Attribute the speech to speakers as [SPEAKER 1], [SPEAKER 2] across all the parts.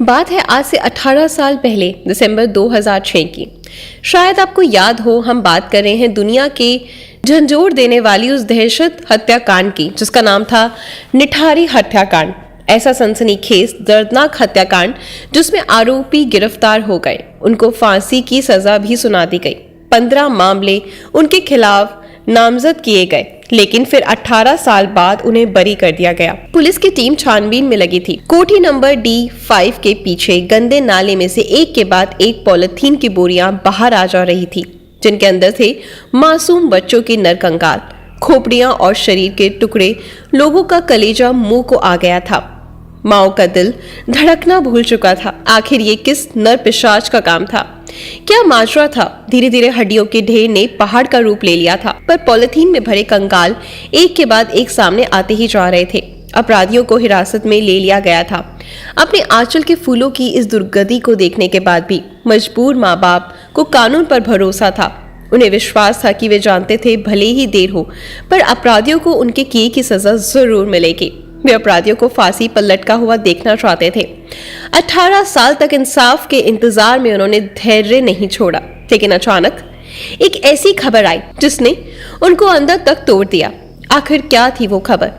[SPEAKER 1] बात है आज से 18 साल पहले दिसंबर 2006 की। शायद आपको याद हो, हम बात कर रहे हैं दुनिया के झंझोर देने वाली उस दहशत हत्याकांड की जिसका नाम था निठारी हत्याकांड। ऐसा सनसनीखेज दर्दनाक हत्याकांड जिसमें आरोपी गिरफ्तार हो गए, उनको फांसी की सजा भी सुना दी गई। 15 मामले उनके खिलाफ नामजद किए गए, लेकिन फिर 18 साल बाद उन्हें बरी कर दिया गया। पुलिस की टीम छानबीन में लगी थी। कोठी नंबर D5 के पीछे गंदे नाले में से एक के बाद एक पॉलिथीन की बोरियां बाहर आ जा रही थी, जिनके अंदर थे मासूम बच्चों के नरकंकाल, खोपड़ियां और शरीर के टुकड़े। लोगों का कलेजा मुंह को आ गया था। माओ का दिल धड़कना भूल चुका था। आखिर ये किस नर पिशाच का काम था? क्या माजरा था? धीरे धीरे हड्डियों के ढेर ने पहाड़ का रूप ले लिया था, पर पॉलिथीन में भरे कंकाल एक के बाद एक सामने आते ही जा रहे थे। अपराधियों को हिरासत में ले लिया गया था। अपने आंचल के फूलों की इस दुर्गति को देखने के बाद भी मजबूर माँ बाप को कानून पर भरोसा था। उन्हें विश्वास था कि वे जानते थे भले ही देर हो, पर अपराधियों को उनके किए की सजा जरूर मिलेगी। वे अपराधियों को फांसी पर लटका हुआ देखना चाहते थे। 18 साल तक इंसाफ के इंतजार में उन्होंने धैर्य नहीं छोड़ा, लेकिन अचानक एक ऐसी खबर आई जिसने उनको अंदर तक तोड़ दिया। आखिर क्या थी वो खबर?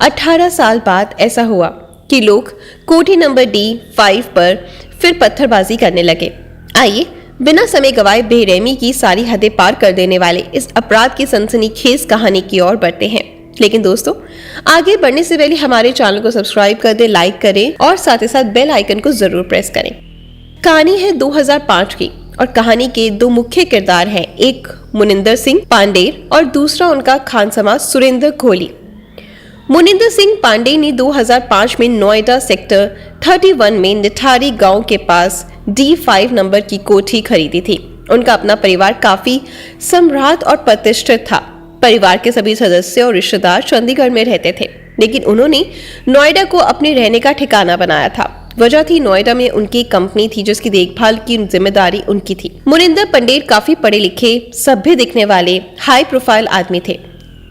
[SPEAKER 1] 18 साल बाद ऐसा हुआ कि लोग कोठी नंबर D5 पर फिर पत्थरबाजी करने लगे। आइए बिना समय गवाए बेरहमी की सारी हदें पार कर देने वाले इस अपराध की सनसनीखेज कहानी की ओर बढ़ते हैं। लेकिन दोस्तों, आगे बढ़ने से पहले हमारे चैनल को सब्सक्राइब कर दें, लाइक करें और साथ ही साथ बेल आइकन को जरूर प्रेस करें। कहानी है 2005 की और कहानी के दो मुख्य किरदार हैं, एक मुनिंदर सिंह पांडेर और दूसरा उनका खानसमा सुरेंद्र कोहली। मुनिंदर सिंह पांडे ने 2005 में नोएडा सेक्टर 31 में निठारी गांव के पास D5 नंबर की कोठी खरीदी थी। उनका अपना परिवार काफी सम्राट और प्रतिष्ठित था। परिवार के सभी सदस्य और रिश्तेदार चंडीगढ़ में रहते थे, लेकिन उन्होंने नोएडा को अपने रहने का ठिकाना बनाया था। वजह थी नोएडा में उनकी कंपनी थी जिसकी देखभाल की जिम्मेदारी उनकी थी। मुनिंदर पंडेर काफी पढ़े लिखे, सभ्य दिखने वाले, हाई प्रोफाइल आदमी थे।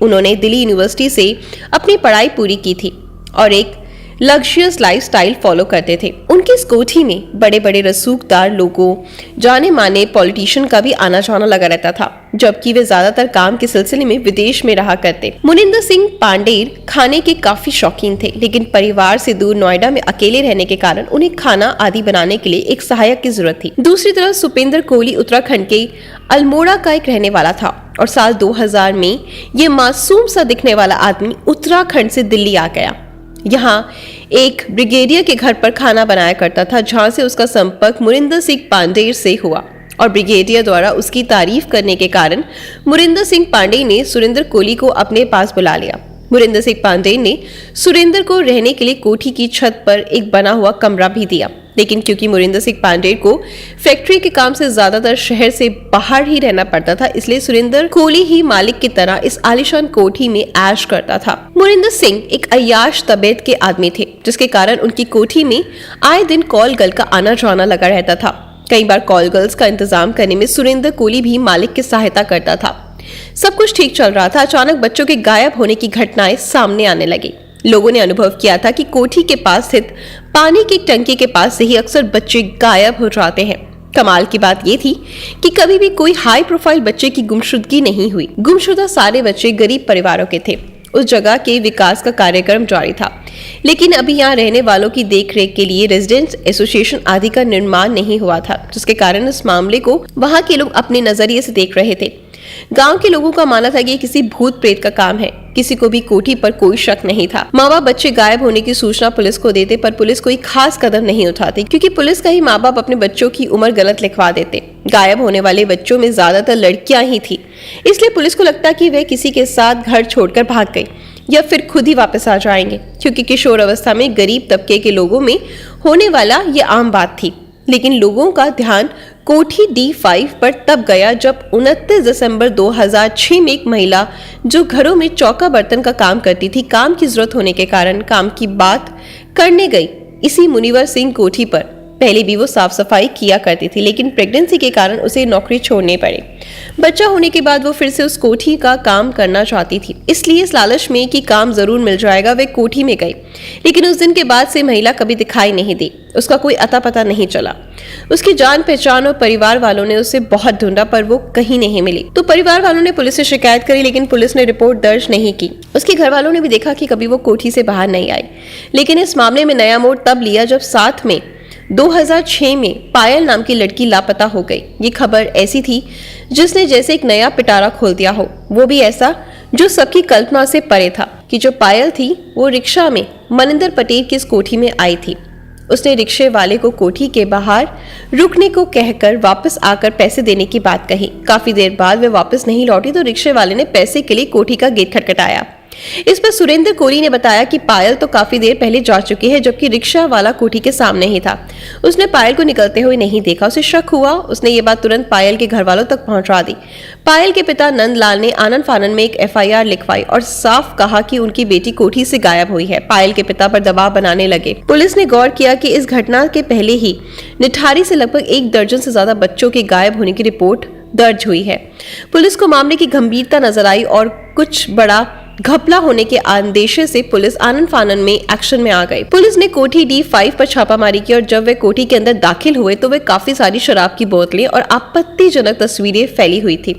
[SPEAKER 1] उन्होंने दिल्ली यूनिवर्सिटी से अपनी पढ़ाई पूरी की थी और एक लग्जरियस लाइफस्टाइल फॉलो करते थे। उनकी इस कोठी में बड़े बड़े रसूखदार लोगों, जाने माने पॉलिटिशियन का भी आना जाना लगा रहता था, जबकि वे ज्यादातर काम के सिलसिले में विदेश में रहा करते। मुनिंदर सिंह पांडेर खाने के काफी शौकीन थे, लेकिन परिवार से दूर नोएडा में अकेले रहने के कारण उन्हें खाना आदि बनाने के लिए एक सहायक की जरूरत थी। दूसरी तरफ सुपेंद्र कोहली उत्तराखंड के अल्मोड़ा का एक रहने वाला था और साल 2000 में ये मासूम सा दिखने वाला आदमी उत्तराखंड से दिल्ली आ गया। यहाँ एक ब्रिगेडियर के घर पर खाना बनाया करता था, जहां से उसका संपर्क मुनिंदर सिंह पांडेर से हुआ और ब्रिगेडियर द्वारा उसकी तारीफ करने के कारण मुनिंदर सिंह पांडे ने सुरेंद्र कोहली को अपने पास बुला लिया। मुनिंदर सिंह पांडे ने सुरेंद्र को रहने के लिए कोठी की छत पर एक बना हुआ कमरा भी दिया, लेकिन क्योंकि मुनिंदर सिंह पांडे को फैक्ट्री के काम से ज्यादातर शहर से बाहर ही रहना पड़ता था, इसलिए सुरेंद्र कोहली ही मालिक की तरह इस आलीशान कोठी में ऐश करता था। मुनिंदर सिंह एक अय्याश तबीयत के आदमी थे, जिसके कारण उनकी कोठी में आए दिन कॉल गर्ल का आना जाना लगा रहता था। कई बार कॉल गर्ल्स का इंतजाम करने में सुरेंद्र कोहली भी मालिक की सहायता करता था। सब कुछ ठीक चल रहा था, अचानक बच्चों के गायब होने की घटनाएं सामने आने लगी। लोगों ने अनुभव किया था कि कोठी के पास स्थित पानी की टंकी के पास से ही अक्सर बच्चे गायब हो जाते हैं। कमाल की बात यह थी कि कभी भी कोई हाई प्रोफाइल बच्चे की गुमशुदगी नहीं हुई। गुमशुदा सारे बच्चे गरीब परिवारों के थे। उस जगह के विकास का कार्यक्रम जारी था, लेकिन अभी यहाँ रहने वालों की देखरेख के लिए रेजिडेंट्स एसोसिएशन आदि का निर्माण नहीं हुआ था, जिसके कारण इस मामले को वहां के लोग अपने नजरिए से देख रहे थे। गांव के लोगों का मानना था कि ये किसी भूत प्रेत का काम है। किसी को भी कोठी पर कोई शक नहीं था। माँ बाप बच्चे गायब होने की सूचना पुलिस को देते, पर पुलिस कोई खास कदम नहीं उठाती, क्योंकि पुलिस का ही माँ बाप अपने बच्चों की उम्र गलत लिखवा देते। गायब होने वाले बच्चों में ज्यादातर लड़कियां ही थी, इसलिए पुलिस को लगता कि वह किसी के साथ घर छोड़कर भाग गई या फिर खुद ही वापस आ जाएंगे, क्योंकि किशोर अवस्था में गरीब तबके के लोगों में होने वाला ये आम बात थी। लेकिन लोगों का ध्यान कोठी D5 पर तब गया जब 29 दिसंबर 2006 में एक महिला जो घरों में चौका बर्तन का काम करती थी, काम की जरूरत होने के कारण काम की बात करने गई इसी मुनिवर सिंह कोठी पर। पहले भी वो साफ सफाई किया करती थी, लेकिन प्रेगनेंसी के कारण उसे नौकरी छोड़नी पड़ी। बच्चा होने के बाद वो फिर से उस कोठी का काम करना चाहती थी, इसलिए इस लालच में कि काम जरूर मिल जाएगा वे कोठी में गई। लेकिन उस दिन के बाद से महिला कभी दिखाई नहीं दी, उसका कोई अता पता नहीं चला। उसकी जान पहचान और परिवार वालों ने उसे बहुत ढूंढा पर वो कहीं नहीं मिली। तो परिवार वालों ने पुलिस से शिकायत करी, लेकिन पुलिस ने रिपोर्ट दर्ज नहीं की। उसके घर वालों ने भी देखा कि कभी वो कोठी से बाहर नहीं आई। लेकिन इस मामले में नया मोड़ तब लिया जब साथ में 2006 में पायल नाम की लड़की लापता हो गई। ये खबर ऐसी थी जिसने जैसे एक नया पिटारा खोल दिया हो, वो भी ऐसा जो सबकी कल्पना से परे था कि जो पायल थी वो रिक्शा में मनिंदर पटेल की इस कोठी में आई थी। उसने रिक्शे वाले को कोठी के बाहर रुकने को कहकर वापस आकर पैसे देने की बात कही। काफी देर बाद वे वापस नहीं लौटी तो रिक्शे वाले ने पैसे के लिए कोठी का गेट खटखटाया। इस पर सुरेंद्र कोहली ने बताया कि पायल तो काफी देर पहले जा चुकी है, जबकि रिक्शा वाला कोठी के सामने ही था। उसने पायल को निकलते हुए नहीं देखा। उसे शक हुआ। उसने ये बात तुरंत पायल के घर वालों तक पहुंचा दी। पायल के पिता नंदलाल ने आनन फानन में एक FIR लिखवाई और साफ कहा कि उनकी बेटी कोठी से गायब हुई है। पायल के पिता पर दबाव बनाने लगे। पुलिस ने गौर किया कि इस घटना के पहले ही निठारी से लगभग 1 दर्जन से ज्यादा बच्चों के गायब होने की रिपोर्ट दर्ज हुई है। पुलिस को मामले की गंभीरता नजर आई और कुछ बड़ा घपला होने के अंदेशे से पुलिस आनन फानन में एक्शन में आ गई। पुलिस ने कोठी D5 पर छापामारी की और जब वे कोठी के अंदर दाखिल हुए तो वे काफी सारी शराब की बोतलें और आपत्तिजनक तस्वीरें फैली हुई थी।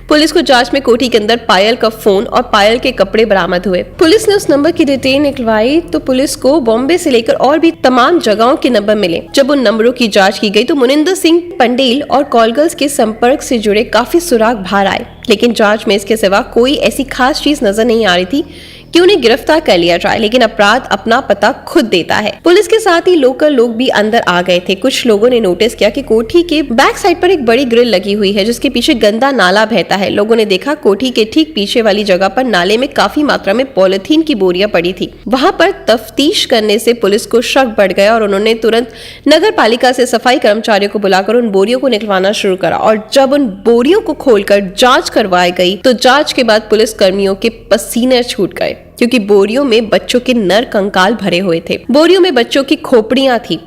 [SPEAKER 1] पुलिस को जांच में कोठी के अंदर पायल का फोन और पायल के कपड़े बरामद हुए। पुलिस ने उस नंबर की डिटेल निकलवाई तो पुलिस को बॉम्बे से लेकर और भी तमाम जगहों के नंबर मिले। जब उन नंबरों की जांच की गई तो मनिंदर सिंह पंडेल और कॉल गर्ल्स के संपर्क से जुड़े काफी सुराग बाहर आए, लेकिन जांच में इसके सिवा कोई ऐसी खास चीज नजर नहीं आ रही थी कि उन्हें गिरफ्तार कर लिया जाए। लेकिन अपराध अपना पता खुद देता है। पुलिस के साथ ही लोकल लोग भी अंदर आ गए थे। कुछ लोगों ने नोटिस किया कि कोठी के बैक साइड पर एक बड़ी ग्रिल लगी हुई है जिसके पीछे गंदा नाला बहता है। लोगों ने देखा कोठी के ठीक पीछे वाली जगह पर नाले में काफी मात्रा में पॉलिथीन की बोरियां पड़ी थी। वहां पर तफ्तीश करने से पुलिस को शक बढ़ गया और उन्होंने तुरंत नगर पालिका से सफाई कर्मचारियों को बुलाकर उन बोरियों को निकलवाना शुरू करा। और जब उन बोरियों को खोलकर जांच करवाई गई तो जांच के बाद पुलिस कर्मियों के पसीने छूट गए, क्योंकि बोरियों में बच्चों के नर कंकाल भरे हुए थे। बोरियों में बच्चों की खोपड़ियां थी,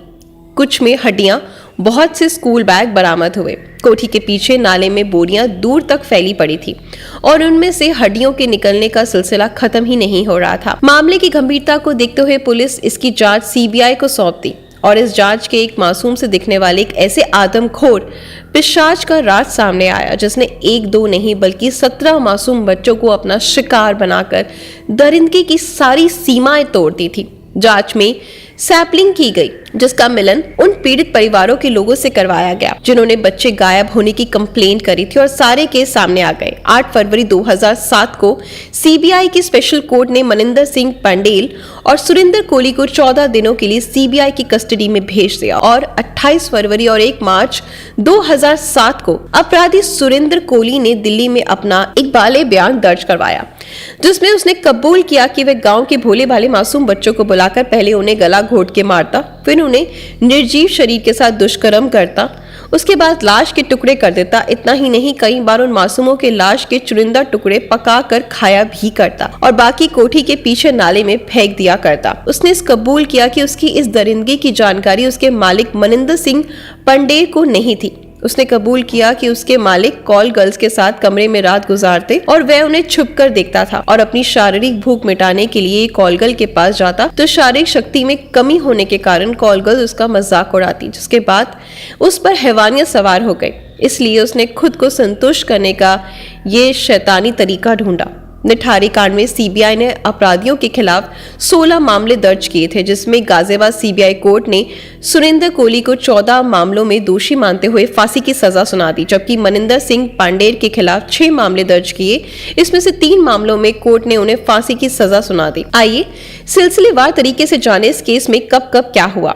[SPEAKER 1] कुछ में हड्डियां, बहुत से स्कूल बैग बरामद हुए। कोठी के पीछे नाले में बोरियां दूर तक फैली पड़ी थी और उनमें से हड्डियों के निकलने का सिलसिला खत्म ही नहीं हो रहा था। मामले की गंभीरता को देखते हुए पुलिस इसकी जांच CBI को सौंप दी और इस जांच के एक मासूम से दिखने वाले एक ऐसे आदमखोर पिशाच का राज सामने आया जिसने 1-2 नहीं बल्कि 17 मासूम बच्चों को अपना शिकार बनाकर दरिंदगी की सारी सीमाएं तोड़ दी थी। जांच में सैंपलिंग की गई जिसका मिलन उन पीड़ित परिवारों के लोगों से करवाया गया जिन्होंने बच्चे गायब होने की कंप्लेंट करी थी और सारे केस सामने आ गए। 8 फरवरी 2007 को CBI की स्पेशल कोर्ट ने मनिंदर सिंह पंडेल और सुरेंद्र कोहली को 14 दिनों के लिए CBI की कस्टडी में भेज दिया और 28 फरवरी और 1 मार्च 2007 को अपराधी सुरेंद्र कोहली ने दिल्ली में अपना एक बाले बयान दर्ज करवाया जिसमें उसने कबूल किया कि वह गांव के भोले भाले मासूम बच्चों को बुलाकर पहले उन्हें गला घोट के मारता, फिर उन्हें निर्जीव शरीर के साथ दुष्कर्म करता, उसके बाद लाश के टुकड़े कर देता। इतना ही नहीं, कई बार उन मासूमों के लाश के चुनिंदा टुकड़े पका कर खाया भी करता और बाकी कोठी के पीछे नाले में फेंक दिया करता। उसने इस कबूल किया कि उसकी इस दरिंदगी की जानकारी उसके मालिक मनिंदर सिंह पंडेल को नहीं थी। उसने कबूल किया कि उसके मालिक कॉल गर्ल्स के साथ कमरे में रात गुजारते और वह उन्हें छुपकर देखता था और अपनी शारीरिक भूख मिटाने के लिए कॉल गर्ल के पास जाता तो शारीरिक शक्ति में कमी होने के कारण कॉल गर्ल उसका मजाक उड़ाती, जिसके बाद उस पर हैवानियत सवार हो गई। इसलिए उसने खुद को संतुष्ट करने का ये शैतानी तरीका ढूंढा। निठारी कांड में CBI ने अपराधियों के खिलाफ 16 मामले दर्ज किए थे, जिसमें गाजियाबाद CBI कोर्ट ने सुरेंद्र कोहली को 14 मामलों में दोषी मानते हुए फांसी की सजा सुना दी, जबकि मनिंदर सिंह पांडेर के खिलाफ 6 मामले दर्ज किए। इसमें से 3 मामलों में कोर्ट ने उन्हें फांसी की सजा सुना दी। आइए सिलसिलेवार तरीके से जाने इस केस में कब कब क्या हुआ।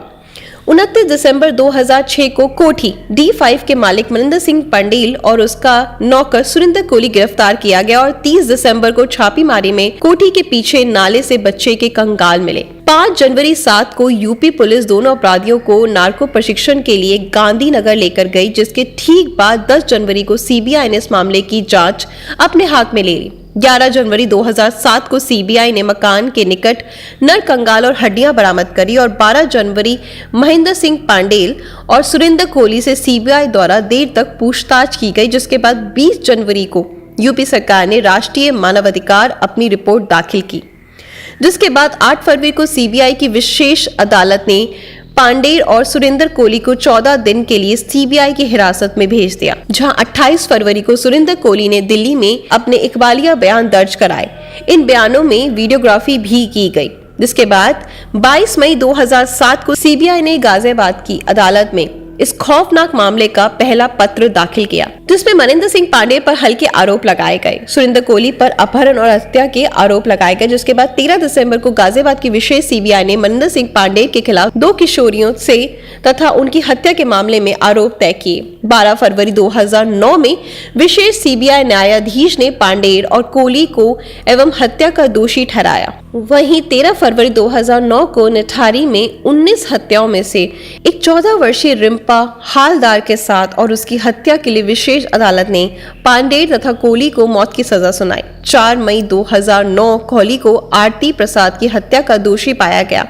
[SPEAKER 1] 29 दिसंबर 2006 को कोठी D5 के मालिक मनिंदर सिंह पंडेल और उसका नौकर सुरेंद्र कोहली गिरफ्तार किया गया और 30 दिसंबर को छापेमारी में कोठी के पीछे नाले से बच्चे के कंकाल मिले। 5 जनवरी 7 को यूपी पुलिस दोनों अपराधियों को नार्को प्रशिक्षण के लिए गांधीनगर लेकर गई, जिसके ठीक बाद 10 जनवरी को CBI ने इस मामले की जांच अपने हाथ में ले ली। 11 जनवरी 2007 को सीबीआई ने मकान के निकट नर कंकाल और हड्डियां बरामद करी और 12 जनवरी महेंद्र सिंह पांडेल और सुरेंद्र कोहली से सीबीआई द्वारा देर तक पूछताछ की गई, जिसके बाद 20 जनवरी को यूपी सरकार ने राष्ट्रीय मानवाधिकार अपनी रिपोर्ट दाखिल की, जिसके बाद 8 फरवरी को सीबीआई की विशेष अदालत ने पांडेय और सुरेंद्र कोहली को 14 दिन के लिए सीबीआई की हिरासत में भेज दिया, जहां 28 फरवरी को सुरेंद्र कोहली ने दिल्ली में अपने इकबालिया बयान दर्ज कराए। इन बयानों में वीडियोग्राफी भी की गई, जिसके बाद 22 मई 2007 को सीबीआई ने गाजियाबाद की अदालत में इस खौफनाक मामले का पहला पत्र दाखिल किया, जिसमें मनिंदर सिंह पांडेय पर हल्के आरोप लगाए गए, सुरेंद्र कोहली पर अपहरण और हत्या के आरोप लगाए गए। जिसके बाद 13 दिसंबर को गाजियाबाद की विशेष सीबीआई ने मनिंदर सिंह पांडेय के खिलाफ 2 किशोरियों से तथा उनकी हत्या के मामले में आरोप तय किए। 12 फरवरी 2009 में विशेष सीबीआई न्यायाधीश ने पांडेय और कोहली को एवं हत्या का दोषी ठहराया। वहीं 13 फरवरी 2009 को निठारी में 19 हत्याओं में से एक 14 वर्षीय रिम्पा हालदार के साथ और उसकी हत्या के लिए विशेष अदालत ने पांडेय तथा कोहली को मौत की सजा सुनाई। 4 मई 2009 कोहली को आरती प्रसाद की हत्या का दोषी पाया गया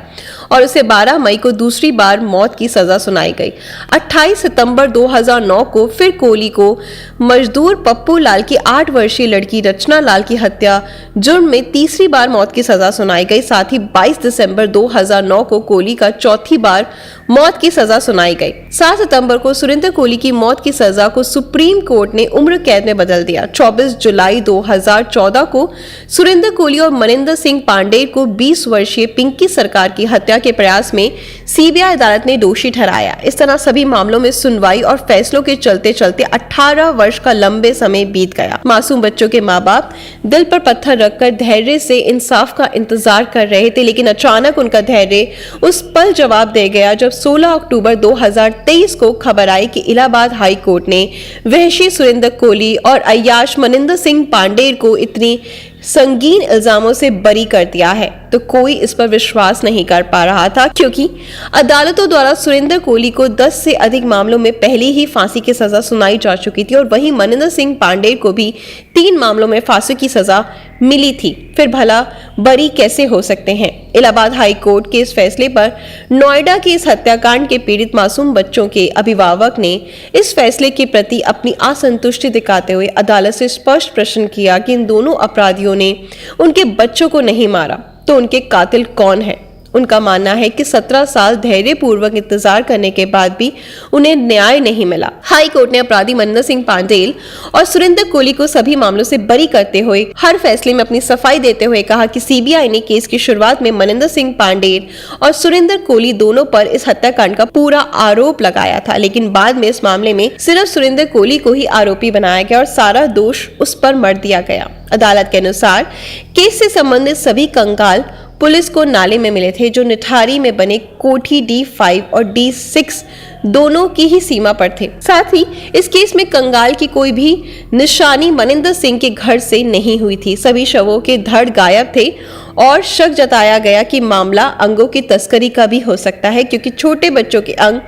[SPEAKER 1] और उसे 12 मई को दूसरी बार मौत की सजा सुनाई गई। 28 सितंबर 2009 को फिर कोहली को मजदूर पप्पू लाल की 8 वर्षीय लड़की रचना लाल की हत्या जुर्म में तीसरी बार मौत की सजा सुनाई गई। साथ ही 22 दिसंबर 2009 को कोहली का चौथी बार मौत की सजा सुनाई गई। 7 सितंबर को सुरेंद्र कोहली की मौत की सजा को सुप्रीम कोर्ट ने उम्र कैद में बदल दिया। 24 जुलाई 2014 को सुरेंद्र कोहली और मनिंदर सिंह पांडेय को 20 वर्षीय पिंकी सरकार की हत्या के प्रयास में सीबीआई अदालत ने दोषी ठहराया। इस तरह सभी मामलों में सुनवाई और फैसलों के चलते चलते 18 वर्ष का लंबे समय बीत गया। मासूम बच्चों के माँ बाप दिल पर पत्थर रखकर धैर्य से इंसाफ का इंतजार कर रहे थे, लेकिन अचानक उनका धैर्य उस पल जवाब दे गया जब 16 अक्टूबर 2023 को खबर आई कि इलाहाबाद हाई कोर्ट ने वहशी सुरेंद्र कोहली और अय्याश मनिंदर सिंह पांडेय को इतनी संगीन इल्जामों से बरी कर दिया है। तो कोई इस पर विश्वास नहीं कर पा रहा था, क्योंकि अदालतों द्वारा सुरेंद्र कोहली को 10 से अधिक मामलों में पहले ही फांसी की सजा सुनाई जा चुकी थी और वहीं मनिंदर सिंह पांडेय को भी 3 मामलों में फांसी की सजा मिली थी। फिर भला बरी कैसे हो सकते हैं? इलाहाबाद हाई कोर्ट के इस फैसले पर नोएडा के इस हत्याकांड के पीड़ित मासूम बच्चों के अभिभावक ने इस फैसले के प्रति अपनी असंतुष्टि दिखाते हुए अदालत से स्पष्ट प्रश्न किया कि इन दोनों अपराधियों ने उनके बच्चों को नहीं मारा तो उनके कातिल कौन है? उनका मानना है कि 17 साल धैर्यपूर्वक इंतजार करने के बाद भी उन्हें न्याय नहीं मिला। हाई कोर्ट ने अपराधी मनिंदर सिंह पांडेय और सुरेंद्र कोहली को सभी मामलों से बरी करते हुए हर फैसले में अपनी सफाई देते हुए कहा कि सीबीआई ने केस की शुरुआत में मनिंदर सिंह पांडेय और सुरेंद्र कोहली दोनों पर इस हत्याकांड का पूरा आरोप लगाया था, लेकिन बाद में इस मामले में सिर्फ सुरेंद्र कोहली को ही आरोपी बनाया गया और सारा दोष उस पर मढ़ दिया गया। अदालत के अनुसार केस से संबंधित सभी कंकाल पुलिस को नाले में मिले थे, जो निठारी में बने कोठी D5 और D6 दोनों की ही सीमा पर थे। साथ ही इस केस में कंगाल की कोई भी निशानी मनिंदर सिंह के घर से नहीं हुई थी। सभी शवों के धड़ गायब थे और शक जताया गया कि मामला अंगों की तस्करी का भी हो सकता है, क्योंकि छोटे बच्चों के अंग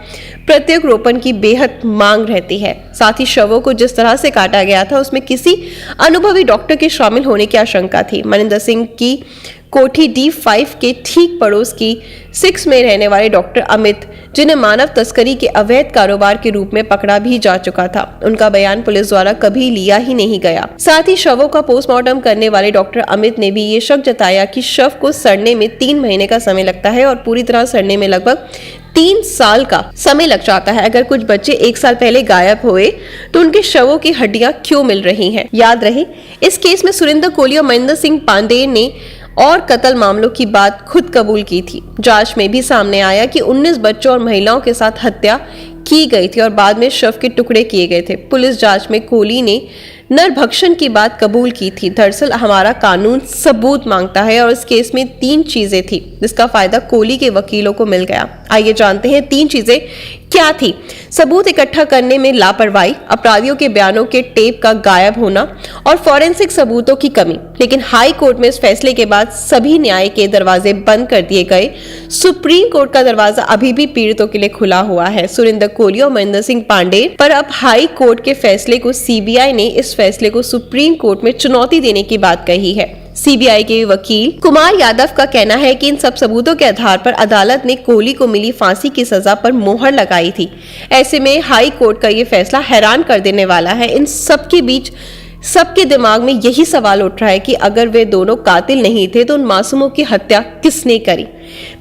[SPEAKER 1] प्रत्यारोपण की बेहद मांग रहती है। साथ ही शवों को जिस तरह से काटा गया था उसमें किसी अनुभवी डॉक्टर के शामिल होने की आशंका थी। मनिंदर सिंह की कोठी D5 के ठीक पड़ोस की 6 में रहने वाले डॉक्टर अमित, जिन्हें मानव तस्करी के अवैध कारोबार के रूप में पकड़ा भी जा चुका था, उनका बयान पुलिस द्वारा कभी लिया ही नहीं गया। साथ ही शवों का पोस्टमार्टम करने वाले डॉक्टर अमित ने भी ये शक जताया कि शव को सड़ने में 3 महीने का समय लगता है और पूरी तरह सड़ने में लगभग 3 साल का समय लग जाता है। अगर कुछ बच्चे 1 साल पहले गायब हुए तो उनके शवों की हड्डियां क्यों मिल रही हैं? याद रहे, इस केस में सुरेंद्र कोहली और मनिंदर सिंह पांडेय ने और कत्ल मामलों की बात खुद कबूल की थी। जांच में भी सामने आया कि 19 बच्चों और महिलाओं के साथ हत्या की गई थी और बाद में शव के टुकड़े किए गए थे। पुलिस जांच में कोहली ने नरभक्षण की बात कबूल की थी। दरअसल हमारा कानून सबूत मांगता है और इस केस में 3 चीजें थी जिसका फायदा कोहली के वकीलों को मिल गया। आइए जानते हैं 3 चीजें क्या थी? सबूत इकट्ठा करने में लापरवाही, अपराधियों के बयानों के टेप का गायब होना और फॉरेंसिक सबूतों की कमी। लेकिन हाई कोर्ट में इस फैसले के बाद सभी न्याय के दरवाजे बंद कर दिए गए। सुप्रीम कोर्ट का दरवाजा अभी भी पीड़ितों के लिए खुला हुआ है। सुरिंदर कोहली और महेंद्र सिंह पांडे पर अब हाई कोर्ट के फैसले को सीबीआई ने इस फैसले को सुप्रीम कोर्ट में चुनौती देने की बात कही है। सीबीआई के वकील कुमार यादव का कहना है कि इन सब सबूतों के आधार पर अदालत ने कोहली को मिली फांसी की सजा पर मोहर लगाई थी। ऐसे में हाई कोर्ट का ये फैसला हैरान कर देने वाला है। इन सब के बीच सबके दिमाग में यही सवाल उठ रहा है कि अगर वे दोनों कातिल नहीं थे तो उन मासूमों की हत्या किसने करी?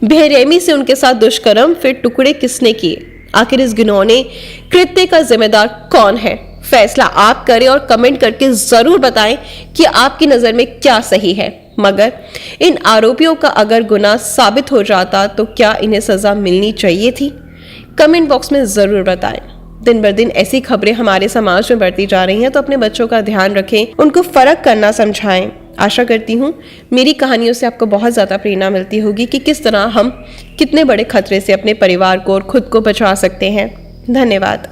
[SPEAKER 1] बेरहमी से उनके साथ दुष्कर्म फिर टुकड़े किसने किए? आखिर इस घिनौने कृत्य का जिम्मेदार कौन है? फैसला आप करें और कमेंट करके जरूर बताएं कि आपकी नजर में क्या सही है। मगर इन आरोपियों का अगर गुनाह साबित हो जाता तो क्या इन्हें सजा मिलनी चाहिए थी? कमेंट बॉक्स में जरूर बताएं। दिन बर दिन ऐसी खबरें हमारे समाज में बढ़ती जा रही हैं, तो अपने बच्चों का ध्यान रखें, उनको फर्क करना समझाएं। आशा करती हूँ मेरी कहानियों से आपको बहुत ज़्यादा प्रेरणा मिलती होगी कि किस तरह हम कितने बड़े खतरे से अपने परिवार को और खुद को बचा सकते हैं। धन्यवाद।